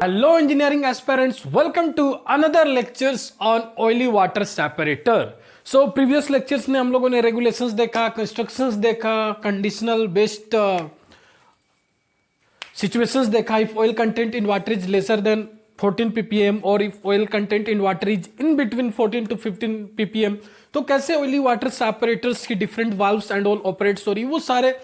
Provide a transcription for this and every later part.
Hello engineering aspirants, welcome to another lectures on oily water separator. So previous lectures में हम लोगों ने regulations देखा, constructions देखा, conditional based situations देखा. If oil content in water is lesser than 14 ppm or if oil content in water is in between 14 to 15 ppm, तो कैसे oily water separators की different valves and all operates हो रही, वो सारे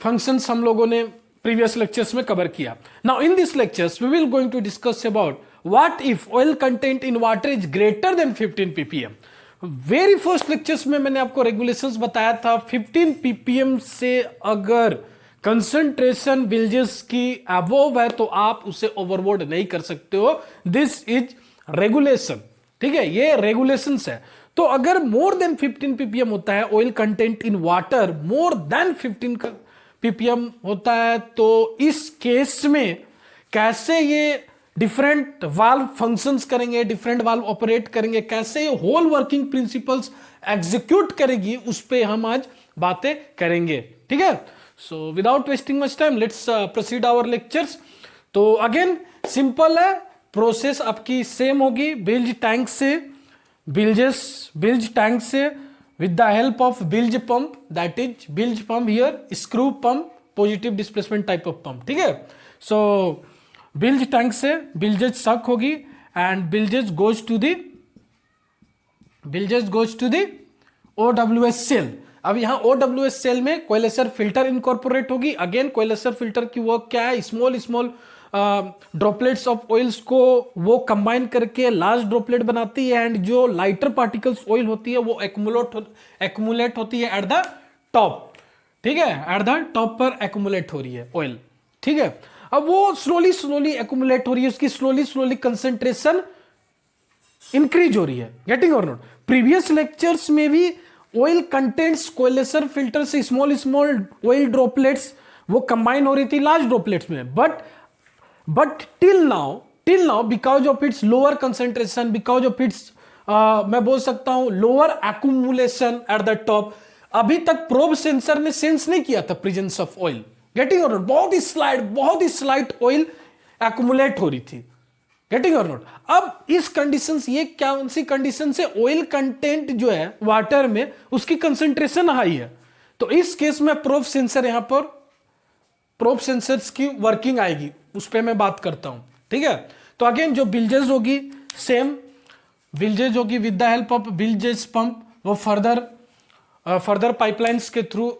functions हम लोगों ने previous lectures में cover किया. Now in this lectures we will going to discuss about what if oil content in water is greater than 15 ppm. Very first lectures में मैंने आपको regulations बताया था 15 ppm से अगर कंसंट्रेशन विल्जेस की अबोव है तो आप उसे ओवरबोर्ड नहीं कर सकते हो. This is regulation. ठीक है, ये रेगुलेशंस है. तो अगर मोर देन 15 ppm होता है oil content in water, more than 15 ppm होता है, तो इस केस में कैसे ये डिफरेंट वाल्व फंक्शंस करेंगे, डिफरेंट वाल्व ऑपरेट करेंगे, कैसे ये होल वर्किंग प्रिंसिपल्स एग्जीक्यूट करेगी, उस पे हम आज बातें करेंगे. ठीक है, so without wasting much time let's proceed our lectures. तो अगेन सिंपल है, प्रोसेस आपकी सेम होगी. बिल्ज टैंक से बिल्ज टैंक से with the help of bilge pump, that is bilge pump here, screw pump, positive displacement type of pump. ठीक है, so bilge tank से bilges suck होगी and bilges goes to the OWS cell. अब यहाँ OWS cell में कोलेसर filter incorporate होगी. Again कोलेसर filter की work क्या है, स्मॉल ड्रॉपलेट्स ऑफ ऑयल्स को वो कंबाइन करके लार्ज ड्रॉपलेट बनाती है एंड जो लाइटर पार्टिकल्स ऑयल होती है वो एक्यूमुलेट होती है एट द टॉप. ठीक है, एट द टॉप पर एक्यूमुलेट हो रही है ऑयल. ठीक है, अब वो स्लोली एक्यूमुलेट हो रही है, उसकी स्लोली कंसेंट्रेशन इंक्रीज हो रही है. गेटिंग और नॉट? प्रीवियस लेक्चर्स में भी ऑयल कंटेंट्स कोलेसर फिल्टर से स्मॉल ऑयल ड्रॉपलेट्स वो कंबाइन हो रही थी लार्ज ड्रॉपलेट्स में, but till now because of its lower concentration, because of its मैं बोल सकता हूं lower accumulation at the top, अभी तक प्रोब सेंसर ने सेंस नहीं किया था प्रेजेंस ऑफ ऑयल. गेटिंग और नॉट? बहुत ही स्लाइट ऑयल एक्यूमुलेट हो रही थी. गेटिंग और नॉट? अब इस कंडीशन, ये कौन सी कंडीशन से, ऑयल कंटेंट जो है वाटर में उसकी कंसेंट्रेशन हाई है, तो इस केस में प्रोब सेंसर, यहां पर प्रोब सेंसर्स की वर्किंग आएगी, उस पर मैं बात करता हूं. ठीक है, तो अगेन जो बिल्जेस होगी, सेम बिल्जेस होगी with the help of bilges pump, वो फर्दर पाइपलाइंस के थ्रू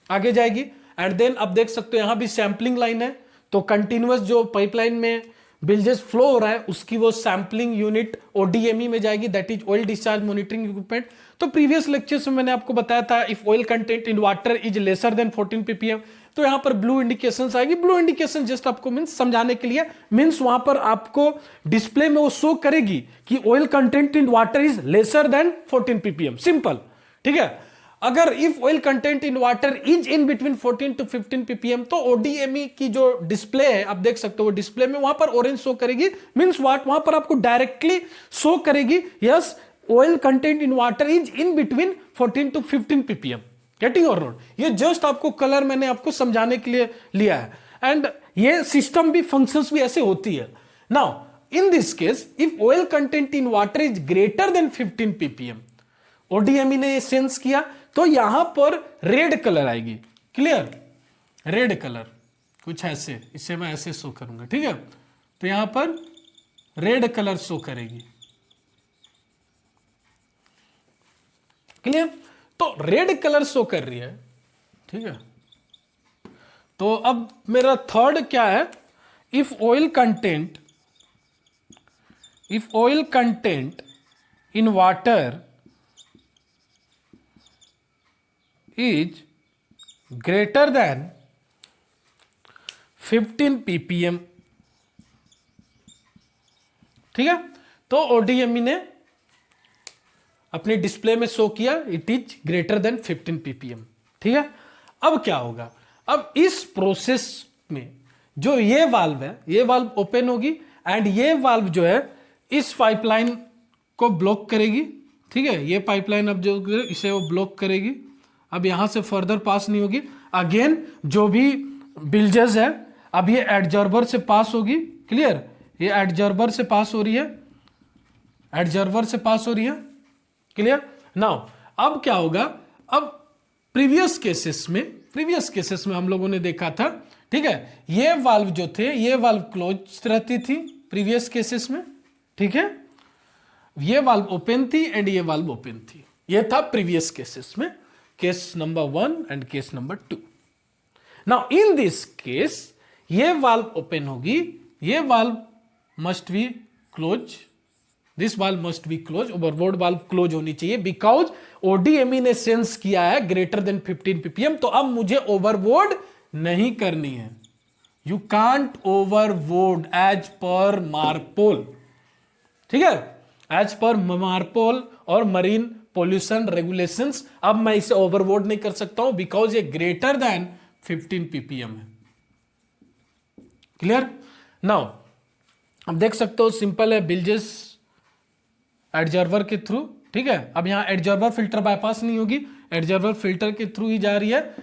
आगे जाएगी. एंड देन अब देख सकते हो यहां भी सैंपलिंग लाइन है, तो कंटिन्यूअस जो पाइपलाइन में बिल्जेस फ्लो हो रहा है उसकी वो सैंपलिंग यूनिट ODME में जाएगी, that is oil discharge monitoring equipment. तो प्रीवियस लेक्चर्स में मैंने आपको बताया था if oil content in water is lesser than 14 ppm, तो यहां पर ब्लू इंडिकेशंस आएगी. ब्लू इंडिकेशन जस्ट आपको मींस समझाने के लिए, मींस वहां पर आपको डिस्प्ले में वो शो करेगी कि oil content in water is lesser than 14 ppm. Simple. ठीक है, अगर if oil content in water is in between 14 to 15 ppm, तो ODME की जो डिस्प्ले है आप देख सकते हो, डिस्प्ले में वहां पर ऑरेंज शो करेगी, मींस व्हाट, वहां पर आपको डायरेक्टली शो करेगी yes oil content in water is in between 14 to 15 ppm. Getting और नॉट? ये जस्ट आपको कलर मैंने आपको समझाने के लिए लिया है, एंड ये सिस्टम भी, फंक्शंस भी ऐसे होती है. Now in this case if oil content in water is greater than 15 ppm, ODME ने ये सेंस किया, तो यहां पर रेड कलर आएगी. क्लियर? रेड कलर कुछ ऐसे, इसे मैं ऐसे शो करूंगा. ठीक है, तो यहां पर रेड कलर शो करेगी. क्लियर? तो रेड कलर शो कर रही है. ठीक है, तो अब मेरा थर्ड क्या है, if oil content in water is greater than 15 ppm. ठीक है, तो ODME ने अपने डिस्प्ले में शो किया it is greater than 15 ppm. ठीक है, अब क्या होगा, अब इस प्रोसेस में जो ये वाल्व है, ये वाल्व ओपन होगी एंड ये वाल्व जो है इस पाइपलाइन को ब्लॉक करेगी. ठीक है, ये पाइपलाइन अब जो इसे वो ब्लॉक करेगी, अब यहां से फर्दर पास नहीं होगी. अगेन जो भी बिल्जेस है अब ये एडजॉर्बर से पास होगी, क्लियर, ये एडजॉर्बर से पास हो रही है, एडजॉर्बर से पास हो रही है, क्लियर। नाउ अब क्या होगा, अब प्रीवियस केसेस में हम लोगों ने देखा था, ठीक है, ये वाल्व जो थे, ये वाल्व क्लोज रहती थी प्रीवियस केसेस में, ठीक है, ये वाल्व ओपन थी एंड ये वाल्व ओपन थी, ये था प्रीवियस केसेस में, case number 1 and case number 2। Now in this case ये वाल्व ओपन होगी, ये valve must be close, this valve must be close, overboard valve close होनी चाहिए, बिकॉज ओडीएमई ने सेंस किया है ग्रेटर देन 15 ppm, तो अब मुझे ओवरबोर्ड नहीं करनी है। You can't overboard as per MARPOL, ठीक है, एज पर मार्पोल और मरीन पोल्यूशन रेगुलेशंस, अब मैं इसे ओवरबोर्ड नहीं कर सकता हूं बिकॉज ये ग्रेटर देन 15 ppm है, क्लियर। नाउ अब देख सकते हो सिंपल है, बिल्जेस एडजॉर्बर के थ्रू, ठीक है, अब यहां एडजॉर्बर फिल्टर बाईपास नहीं होगी, एडजॉर्बर फिल्टर के थ्रू ही जा रही है।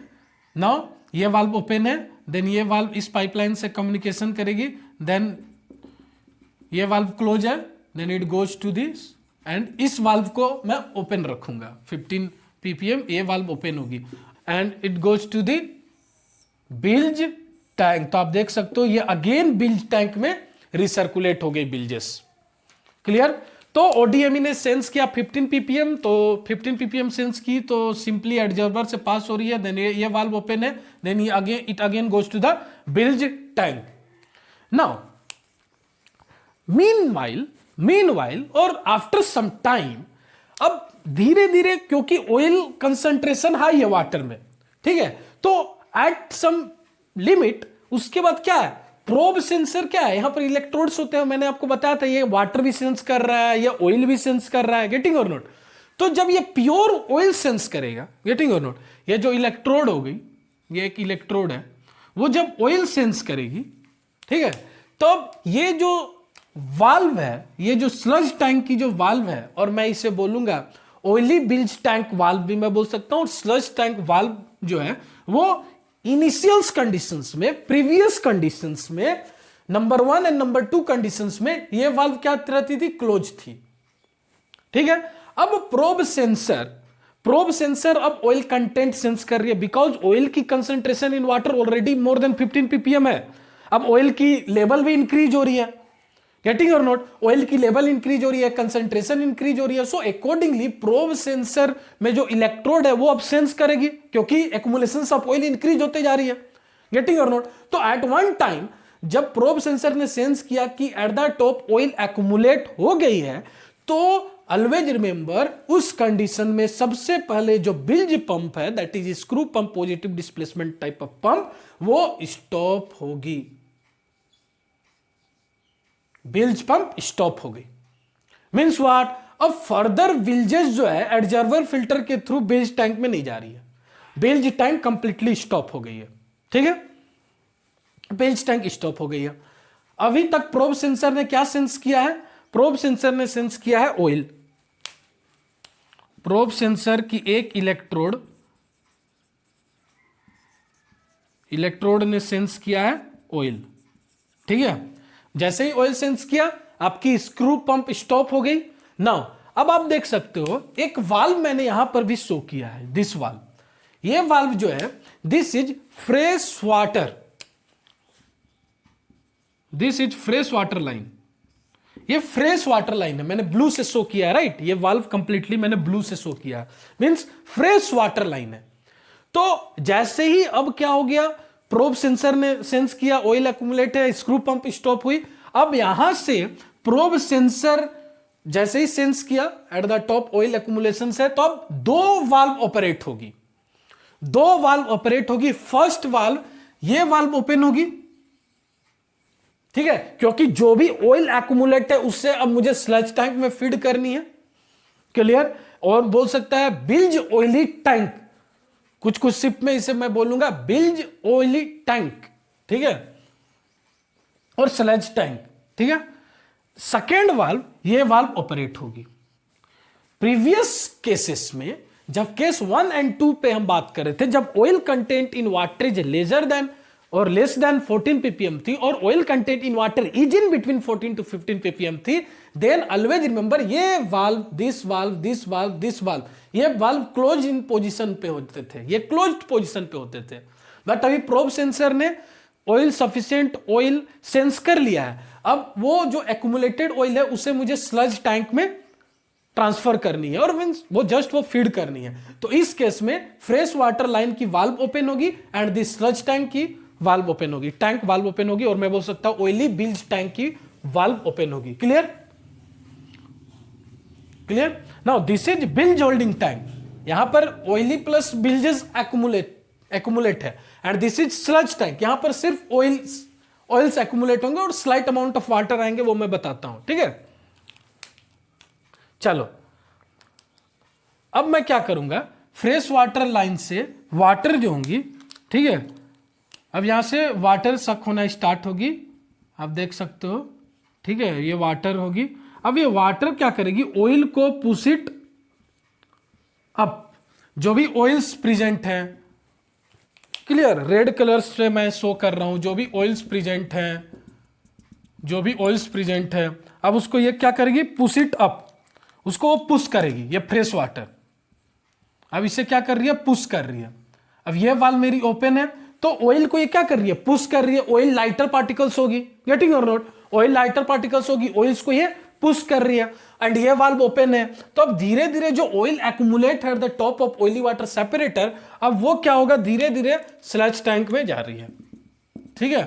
नाउ ये वाल्व ओपन है, देन ये वाल्व इस पाइपलाइन से कम्युनिकेशन करेगी, देन ये वाल्व क्लोज है, then it goes to this and इस वाल्व को मैं ओपन रखूंगा 15 ppm, ये वाल्व ओपन होगी and it goes to the bilge tank. तो आप देख सकते हो ये अगेन बिल्ज टैंक में रिसर्कुलेट हो गई बिल्जेस, क्लियर। तो ओडीएमई ने सेंस किया 15 ppm, तो 15 ppm सेंस की तो सिंपली एडजॉर्बर से पास हो रही है, देन ये वाल्व ओपन है, देन ये again it again goes to the bilge tank. Now meanwhile और आफ्टर सम टाइम, अब धीरे धीरे क्योंकि ऑयल कंसंट्रेशन हाई है वाटर में, ठीक है, तो एट सम लिमिट उसके बाद क्या है, प्रोब सेंसर क्या है, यहां पर इलेक्ट्रोड्स होते हैं, मैंने आपको बताया था, ये वाटर भी सेंस कर रहा है, ये ऑयल भी सेंस कर रहा है, गेटिंग और नोट। तो जब ये प्योर ऑयल सेंस करेगा, गेटिंग और नोट, ये जो इलेक्ट्रोड हो गई, ये एक इलेक्ट्रोड है, वो जब ऑयल सेंस करेगी, ठीक है, तब ये जो वाल्व है, ये जो स्लज टैंक की जो वाल्व है, और मैं इसे बोलूंगा ऑयली बिल्ज टैंक वाल्व भी मैं बोल सकता हूं, और स्लज टैंक वाल्व जो है वो इनिशियल्स कंडीशंस में, प्रीवियस कंडीशंस में, नंबर 1 एंड नंबर 2 कंडीशंस में ये वाल्व क्या रहती थी, क्लोज थी, ठीक है। अब प्रोब सेंसर अब ऑयल कंटेंट सेंस कर रही है, बिकॉज ऑयल की concentration in water already more than 15 ppm है, अब ऑयल की लेवल भी इंक्रीज हो रही है, गेटिंग और नोट, ऑयल की लेवल इंक्रीज हो रही है, कंसंट्रेशन इंक्रीज हो रही है, सो अकॉर्डिंगली प्रोब सेंसर में जो इलेक्ट्रोड है वो अब सेंस करेगी, क्योंकि एक्युमुलेशन ऑफ ऑयल इंक्रीज होते जा रही है, गेटिंग और नोट। तो एट वन टाइम जब प्रोब सेंसर ने सेंस किया कि at the top oil accumulate हो गई है, तो ऑलवेज रिमेंबर उस कंडीशन में सबसे पहले जो बिल्ज पंप है, that is screw pump positive displacement type of pump, वो स्टॉप होगी, बिल्ज पंप स्टॉप हो गई। मींस व्हाट, अब फर्दर बिल्जेस जो है एडजॉर्बर फिल्टर के थ्रू बिल्ज टैंक में नहीं जा रही है, बिल्ज टैंक कंप्लीटली स्टॉप हो गई है, ठीक है, बिल्ज टैंक स्टॉप हो गई है। अभी तक प्रोब सेंसर ने क्या सेंस किया है, प्रोब सेंसर ने सेंस किया है ऑयल, प्रोब सेंसर की एक इलेक्ट्रोड ने सेंस किया है ऑयल, ठीक है। जैसे ही ऑयल सेंस किया आपकी स्क्रू पंप स्टॉप हो गई। नाउ अब आप देख सकते हो एक वाल्व मैंने यहां पर भी शो किया है, दिस वाल्व, ये वाल्व जो है this is fresh water, this is fresh water line, ये फ्रेश वाटर लाइन है, मैंने ब्लू से शो किया है, राइट, ये वाल्व कंप्लीटली मैंने ब्लू से शो किया, मींस फ्रेश वाटर लाइन है। तो जैसे ही अब क्या हो गया, प्रोब सेंसर ने सेंस किया ऑयल एक्युमुलेट है, स्क्रू पंप स्टॉप हुई, अब यहां से प्रोब सेंसर जैसे ही सेंस किया at the top oil accumulation है, तो अब दो वाल्व ऑपरेट होगी, दो वाल्व ऑपरेट होगी। फर्स्ट वाल्व, ये वाल्व ओपन होगी, ठीक है, क्योंकि जो भी ऑयल एक्युमुलेट है उससे अब मुझे स्लज टैंक में फीड करनी है, क्लियर। और बोल सकता है बिल्ज ऑयली टैंक, कुछ कुछ शिप में इसे मैं बोलूंगा बिल्ज ऑयली टैंक, ठीक है, और स्लज टैंक, ठीक है। सेकेंड वाल्व, ये वाल्व ऑपरेट होगी। प्रीवियस केसेस में जब केस 1 एंड 2 पे हम बात कर रहे थे, जब oil content in water is lesser than और लेस देन 14 ppm थी और oil content in water is in between 14 to 15 ppm थी, देन ऑलवेज रिमेंबर ये valve, this valve, this valve, this valve, ये वाल्व क्लोज इन पोजीशन पे होते थे, ये क्लोज्ड पोजीशन पे होते थे। बट अभी प्रोब सेंसर ने ऑयल सफिशिएंट ऑयल सेंस कर लिया है, अब वो जो एक्यूमुलेटेड ऑयल है उसे मुझे स्लज टैंक में ट्रांसफर करनी है और मींस वो जस्ट वो फीड करनी है। तो इस केस में फ्रेश वाटर लाइन की वाल्व ओपन होगी एंड दी स्लज टैंक की वाल्व ओपन होगी, टैंक वाल्व ओपन होगी, और मैं बोल सकता हूं ऑयली बिल्ज टैंक की वाल्व ओपन होगी। Clear? Clear? Now this is bilge holding tank, यहां पर ऑयली प्लस बिल्जेस एक्यूमुलेट है and this is sludge tank, यहां पर सिर्फ ऑयल्स एक्यूमुलेट होंगे और स्लाइट अमाउंट ऑफ वाटर आएंगे, वो मैं बताता हूं। ठीक है, चलो अब मैं क्या करूंगा, फ्रेश वाटर लाइन से वाटर जो होंगी, ठीक है, अब यहां से वाटर सक होना स्टार्ट होगी, आप देख सकते हो। ठीक है, ये वाटर होगी, अब ये वाटर क्या करेगी, ऑयल को पुश इट अप, जो भी ऑयल्स प्रेजेंट हैं, क्लियर, रेड कलर से मैं शो कर रहा हूं, जो भी ऑयल्स प्रेजेंट हैं, जो भी ऑयल्स प्रेजेंट है, अब उसको ये क्या करेगी, पुश इट अप, उसको वो पुश करेगी, ये फ्रेश वाटर अब इसे क्या कर रही है, पुश कर रही है। अब ये वाल्व मेरी ओपन है तो ऑयल को ये क्या कर रही है, पुश कर रही है, ऑयल लाइटर पार्टिकल्स होगी, गेटिंग और नॉट, ऑयल लाइटर पार्टिकल्स होगी, ऑयल्स को ये पुश कर रही है एंड ये वाल्व ओपन है। तो अब धीरे धीरे जो ऑयल एक्यूमुलेट है at the top of oily water separator, अब वो क्या होगा, धीरे धीरे स्लज टैंक में जा रही है। ठीक है,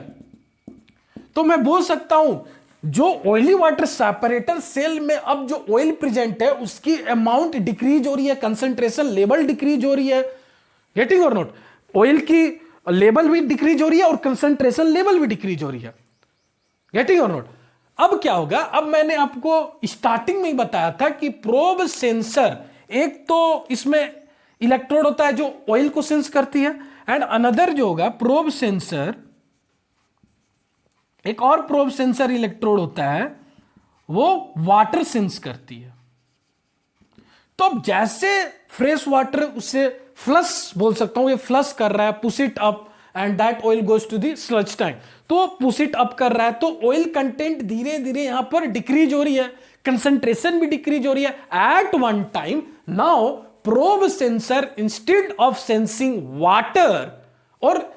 तो मैं बोल सकता हूं जो ऑयली वाटर सेपरेटर सेल में अब जो ऑयल प्रेजेंट है उसकी अमाउंट डिक्रीज हो रही है, कंसंट्रेशन लेवल डिक्रीज हो रही है, गेटिंग और नॉट, ऑयल की लेवल भी डिक्रीज हो रही है और कंसंट्रेशन लेवल भी डिक्रीज हो रही है, गेटिंग और नॉट। अब क्या होगा, अब मैंने आपको स्टार्टिंग में ही बताया था कि प्रोब सेंसर, एक तो इसमें इलेक्ट्रोड होता है जो ऑयल को सेंस करती है एंड अनदर जो होगा प्रोब सेंसर, एक और प्रोब सेंसर इलेक्ट्रोड होता है वो वाटर सेंस करती है। तो अब जैसे फ्रेश वाटर उसे फ्लश बोल सकता हूं, ये फ्लश कर रहा है, push it up and that oil goes to the sludge tank, तो पुश इट अप कर रहा है तो ऑयल कंटेंट धीरे धीरे यहां पर डिक्रीज हो रही है, कंसंट्रेशन भी डिक्रीज हो रही है at one time. Now probe sensor instead of sensing water, और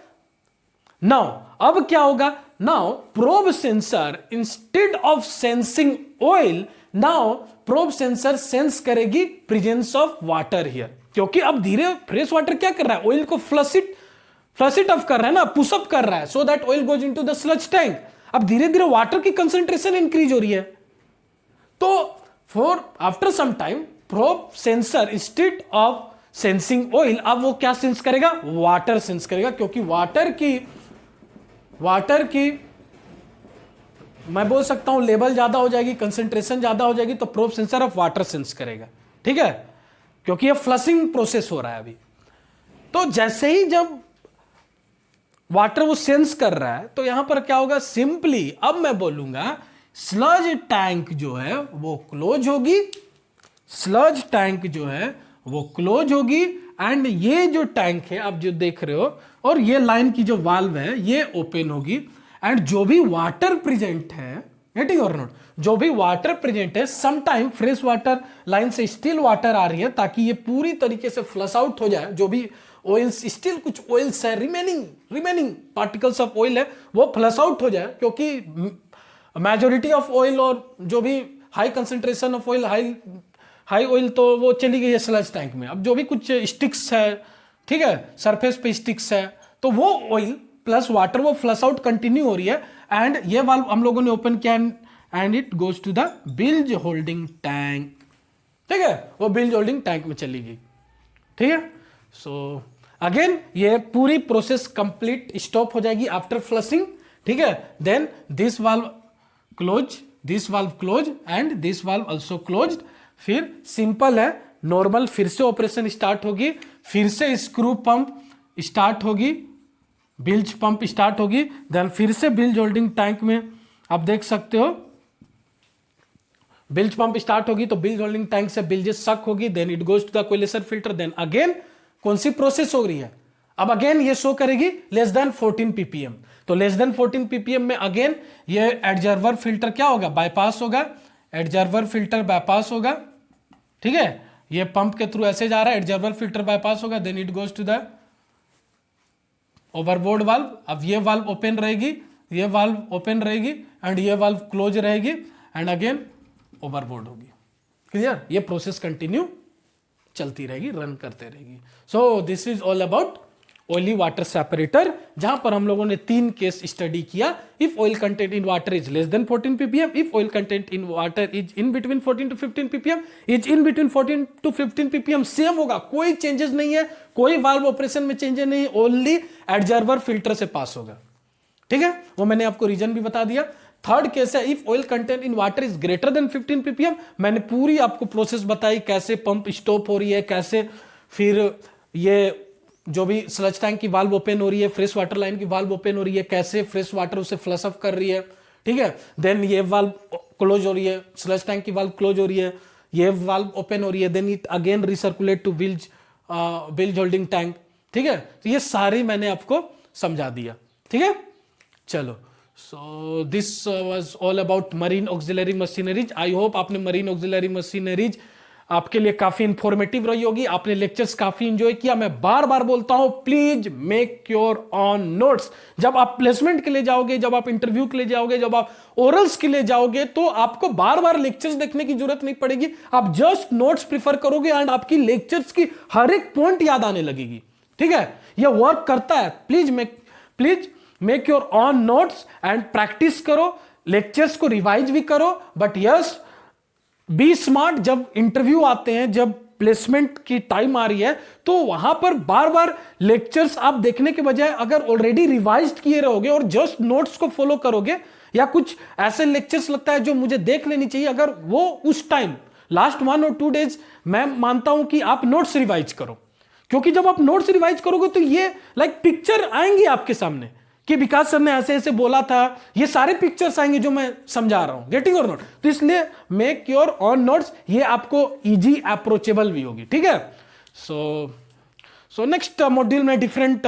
नाउ अब क्या होगा, now probe sensor instead of sensing oil, now probe sensor sense करेगी presence of water here, क्योंकि अब धीरे फ्रेश वाटर क्या कर रहा है, ऑयल को फ्लश इट अप कर रहा है ना, पुश अप कर रहा है, so that oil goes into the sludge tank. अब धीरे धीरे वाटर की कंसंट्रेशन इंक्रीज हो रही है, तो for after some time probe sensor instead of sensing oil, अब वो क्या सेंस करेगा, वाटर सेंस करेगा, क्योंकि वाटर की मैं बोल सकता हूं लेवल ज्यादा हो जाएगी, कंसंट्रेशन ज्यादा हो जाएगी, तो probe sensor of water sense करेगा। ठीक है, क्योंकि ये फ्लशिंग प्रोसेस हो रहा है अभी। तो जैसे ही जब वाटर वो सेंस कर रहा है तो यहां पर क्या होगा, सिंपली अब मैं बोलूंगा स्लज टैंक जो है वो क्लोज होगी, स्लज टैंक जो है वो क्लोज होगी एंड ये जो टैंक है आप जो देख रहे हो और ये लाइन की जो वाल्व है ये ओपन होगी एंड जो भी वाटर प्रेजेंट है, गेटिंग और नॉट, जो भी वाटर प्रेजेंट है, some time fresh water line से स्टिल वाटर आ रही है ताकि ये पूरी तरीके से फ्लश आउट हो जाए, जो भी ऑयल्स स्टिल कुछ ऑयल्स है, रिमेनिंग पार्टिकल्स ऑफ ऑयल है वो फ्लश आउट हो जाए, क्योंकि मेजोरिटी ऑफ ऑयल और जो भी high concentration of oil, high oil तो वो चली गई है स्लज टैंक में। अब जो भी कुछ स्टिक्स है, ठीक है, सरफेस पे स्टिक्स है, तो वो ऑयल प्लस वाटर वो फ्लश आउट कंटिन्यू हो रही है एंड ये वाल्व हम लोगों ने ओपन किया and it goes to the bilge holding tank. ठीक है, वो बिल्ज होल्डिंग टैंक में चली गई। ठीक है, सो अगेन ये पूरी प्रोसेस कंप्लीट स्टॉप हो जाएगी आफ्टर फ्लशिंग। ठीक है, then this valve close and this valve also closed. फिर सिंपल है, नॉर्मल फिर से ऑपरेशन स्टार्ट होगी, फिर से स्क्रू पंप स्टार्ट होगी, बिल्ज पंप स्टार्ट होगी, देन फिर से बिल्ज होल्डिंग टैंक में आप देख सकते हो बिल्ज पंप स्टार्ट होगी, तो बिल्ज होल्डिंग टैंक से बिल्जेस सक होगी, then it goes to the coalescer filter, then again कौन सी प्रोसेस हो रही है, अब अगेन ये शो करेगी लेस देन 14 ppm। तो लेस देन 14 ppm में अगेन ये एडजर्वर फिल्टर क्या होगा, बाईपास होगा, एडजर्वर फिल्टर बाईपास होगा, ठीक है। ये पंप के थ्रू ऐसे जा रहा है, एडजर्वर फिल्टर बाईपास होगा, then it goes to the overboard valve. अब ये वाल्व ओपन रहेगी, ये वाल्व ओपन रहेगी एंड ये वाल्व क्लोज रहेगी एंड अगेन ओवरबोर्ड होगी। क्लियर, ये प्रोसेस कंटिन्यू चलती रहेगी, रन करते रहेगी। So this is all about oily water separator, जहां पर हम लोगों ने 3 केस स्टडी किया। If oil content in water is less than 14 ppm, if oil content in water is in between 14 to 15 ppm, is in between 14 to 15 ppm, same होगा, कोई changes नहीं है, कोई वाल्व ऑपरेशन में चेंजेस नहीं, only एडजर्वर filter से पास होगा, ठीक है। वो मैंने आपको रीजन भी बता दिया। थर्ड केस है if oil content in water is greater than 15 ppm, मैंने पूरी आपको प्रोसेस बताई, कैसे पंप स्टॉप हो रही है, कैसे फिर ये जो भी स्लज टैंक की वाल्व ओपन हो रही है, फ्रेश वाटर लाइन की वाल्व ओपन हो रही है, कैसे फ्रेश वाटर उसे फ्लश ऑफ कर रही है, ठीक है। देन ये वाल्व क्लोज हो रही है, स्लज टैंक की वाल्व क्लोज हो रही है, ये वाल्व ओपन हो रही है, then it again recirculate to bilge holding tank, ठीक है। तो ये सारी मैंने आपको समझा दिया, ठीक है। चलो, so this was all about marine auxiliary machineries. I hope आपने मरीन ऑक्सिलरी मशीनरीज आपके लिए काफी इंफॉर्मेटिव रही होगी, आपने लेक्चर्स काफी एंजॉय किया। मैं बार बार बोलता हूं, please make your on notes. जब आप प्लेसमेंट के लिए जाओगे, जब आप इंटरव्यू के लिए जाओगे, जब आप ओरल्स के लिए जाओगे, तो आपको बार बार लेक्चर्स देखने की जरूरत नहीं पड़ेगी, आप जस्ट नोट्स प्रिफर करोगे एंड आपकी लेक्चर्स की हर एक पॉइंट याद आने लगेगी, ठीक है। यह वर्क करता है। Please make your on notes and practice करो, लेक्चर्स को रिवाइज भी करो, बट यस बी स्मार्ट। जब इंटरव्यू आते हैं, जब प्लेसमेंट की टाइम आ रही है, तो वहां पर बार बार लेक्चर्स आप देखने के बजाय अगर ऑलरेडी रिवाइज किए रहोगे और जस्ट नोट्स को फॉलो करोगे, या कुछ ऐसे लेक्चर्स लगता है जो मुझे देख लेनी चाहिए, अगर वो उस टाइम लास्ट 1 or 2 days मैं मानता हूं कि आप नोट्स रिवाइज करो, क्योंकि जब आप नोट्स रिवाइज करोगे तो ये लाइक पिक्चर आएंगी आपके सामने कि विकास सर ने ऐसे ऐसे बोला था, ये सारे पिक्चर्स आएंगे जो मैं समझा रहा हूं, गेटिंग और नोट। तो इसलिए मेक योर ऑन नोट्स, ये आपको इजी अप्रोचेबल भी होगी, ठीक है। सो नेक्स्ट मॉड्यूल में डिफरेंट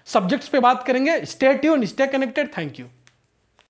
सब्जेक्ट्स पे बात करेंगे। Stay tune, stay connected, thank you.